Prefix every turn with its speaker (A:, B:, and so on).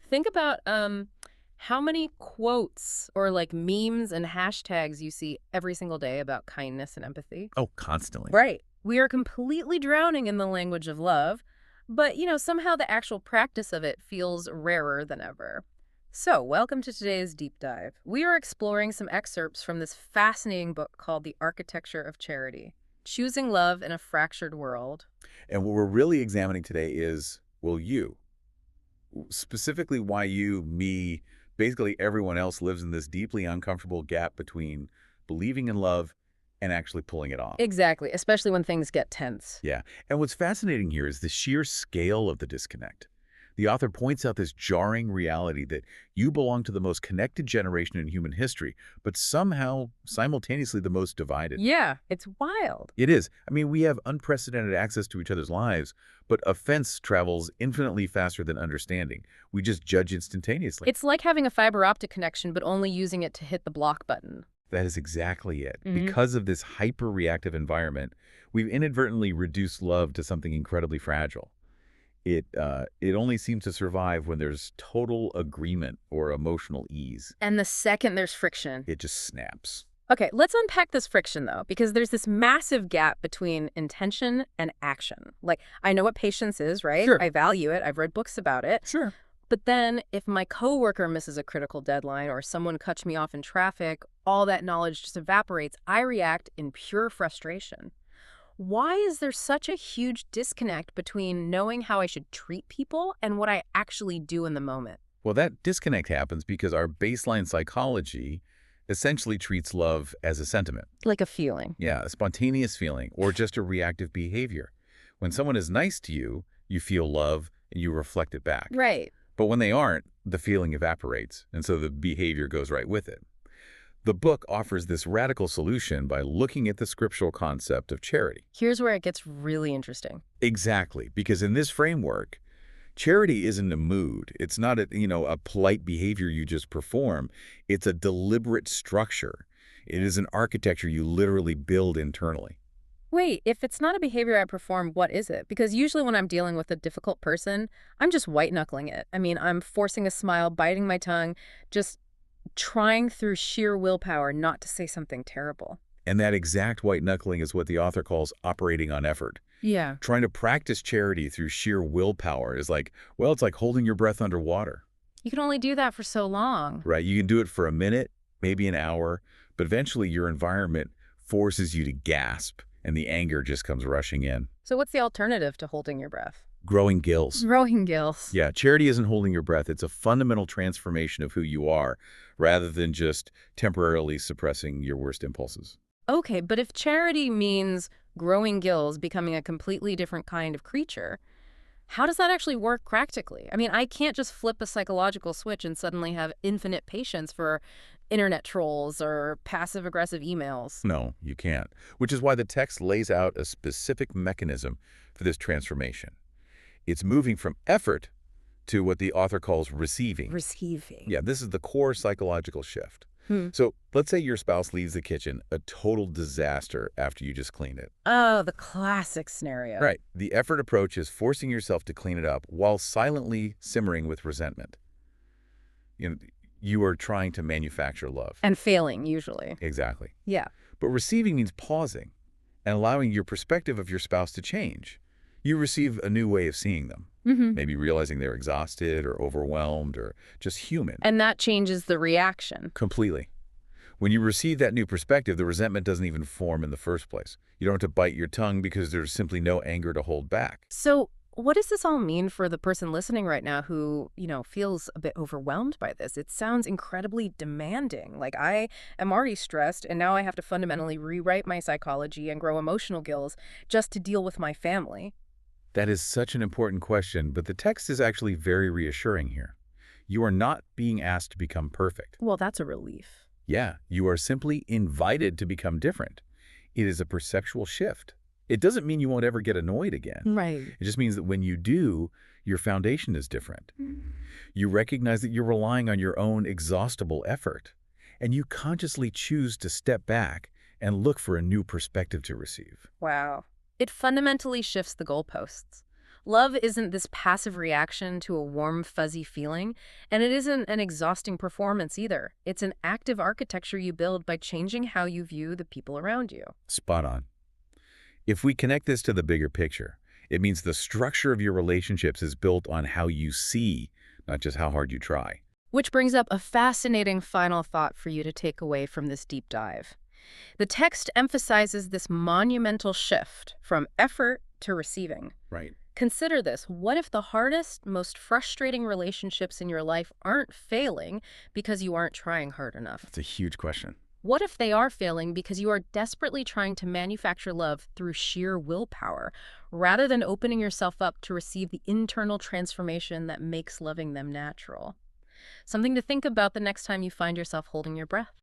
A: Think about how many quotes or like memes and hashtags you see every single day about kindness and empathy.
B: Oh, constantly.
A: Right. We are completely drowning in the language of love, but somehow the actual practice of it feels rarer than ever. So, welcome to today's deep dive. We are exploring some excerpts from this fascinating book called The Architecture of Charity: Choosing Love in a Fractured World.
B: And what we're really examining today is, well, you. Specifically why you, me, basically everyone else lives in this deeply uncomfortable gap between believing in love and actually pulling it off.
A: Exactly, especially when things get tense.
B: Yeah. And what's fascinating here is the sheer scale of the disconnect. The author points out this jarring reality that you belong to the most connected generation in human history, but somehow simultaneously the most divided.
A: Yeah, it's wild.
B: It is. I mean, we have unprecedented access to each other's lives, but offense travels infinitely faster than understanding. We just judge instantaneously.
A: It's like having a fiber optic connection, but only using it to hit the block button.
B: That is exactly it.
A: Hmm.
B: Because of this hyper-reactive environment, we've inadvertently reduced love to something incredibly fragile. It only seems to survive when there's total agreement or emotional ease.
A: And the second there's friction.
B: It just snaps.
A: Okay, let's unpack this friction, though, because there's this massive gap between intention and action. Like, I know what patience is, right?
B: Sure.
A: I value it. I've read books about it.
B: Sure.
A: But then if my coworker misses a critical deadline or someone cuts me off in traffic, all that knowledge just evaporates. I react in pure frustration. Why is there such a huge disconnect between knowing how I should treat people and what I actually do in the moment?
B: Well, that disconnect happens because our baseline psychology essentially treats love as a sentiment.
A: Like a feeling.
B: Yeah, a spontaneous feeling or just a reactive behavior. When someone is nice to you, you feel love and you reflect it back.
A: Right.
B: But when they aren't, the feeling evaporates, and so the behavior goes right with it. The book offers this radical solution by looking at the scriptural concept of charity.
A: Here's where it gets really interesting.
B: Exactly, because in this framework, charity isn't a mood. It's not a polite behavior you just perform. It's a deliberate structure. It is an architecture you literally build internally.
A: Wait, if it's not a behavior I perform, what is it? Because usually when I'm dealing with a difficult person, I'm just white-knuckling it. I mean, I'm forcing a smile, biting my tongue, just trying through sheer willpower not to say something terrible.
B: And that exact white knuckling is what the author calls operating on effort.
A: Yeah.
B: Trying to practice charity through sheer willpower is like, well, it's like holding your breath underwater,
A: You can only do that for so long.
B: right? You can do it for a minute, maybe an hour, but eventually your environment forces you to gasp and the anger just comes rushing in.
A: So what's the alternative to holding your breath?
B: Growing gills.
A: Growing gills.
B: Yeah, charity isn't holding your breath. It's a fundamental transformation of who you are rather than just temporarily suppressing your worst impulses.
A: Okay, but if charity means growing gills, becoming a completely different kind of creature, how does that actually work practically? I mean, I can't just flip a psychological switch and suddenly have infinite patience for internet trolls or passive-aggressive emails.
B: No, you can't, which is why the text lays out a specific mechanism for this transformation. It's moving from effort to what the author calls receiving.
A: Receiving.
B: Yeah, this is the core psychological shift.
A: Hmm.
B: So let's say your spouse leaves the kitchen, a total disaster after you just cleaned it.
A: Oh, the classic scenario.
B: Right. The effort approach is forcing yourself to clean it up while silently simmering with resentment. You know, you are trying to manufacture love.
A: And failing, usually.
B: Exactly.
A: Yeah.
B: But receiving means pausing and allowing your perspective of your spouse to change. You receive a new way of seeing them,
A: Mm-hmm.
B: maybe realizing they're exhausted or overwhelmed or just human.
A: And that changes the reaction.
B: Completely. When you receive that new perspective, the resentment doesn't even form in the first place. You don't have to bite your tongue because there's simply no anger to hold back.
A: So what does this all mean for the person listening right now who, feels a bit overwhelmed by this? It sounds incredibly demanding. Like, I am already stressed, and now I have to fundamentally rewrite my psychology and grow emotional skills just to deal with my family.
B: That is such an important question, but the text is actually very reassuring here. You are not being asked to become perfect.
A: Well, that's a relief.
B: Yeah, you are simply invited to become different. It is a perceptual shift. It doesn't mean you won't ever get annoyed again.
A: Right.
B: It just means that when you do, your foundation is different. You recognize that you're relying on your own exhaustible effort, and you consciously choose to step back and look for a new perspective to receive.
A: Wow. It fundamentally shifts the goalposts. Love isn't this passive reaction to a warm, fuzzy feeling, and it isn't an exhausting performance either. It's an active architecture you build by changing how you view the people around you.
B: Spot on. If we connect this to the bigger picture, it means the structure of your relationships is built on how you see, not just how hard you try.
A: Which brings up a fascinating final thought for you to take away from this deep dive. The text emphasizes this monumental shift from effort to receiving.
B: Right.
A: Consider this. What if the hardest, most frustrating relationships in your life aren't failing because you aren't trying hard enough?
B: That's a huge question.
A: What if they are failing because you are desperately trying to manufacture love through sheer willpower, rather than opening yourself up to receive the internal transformation that makes loving them natural? Something to think about the next time you find yourself holding your breath.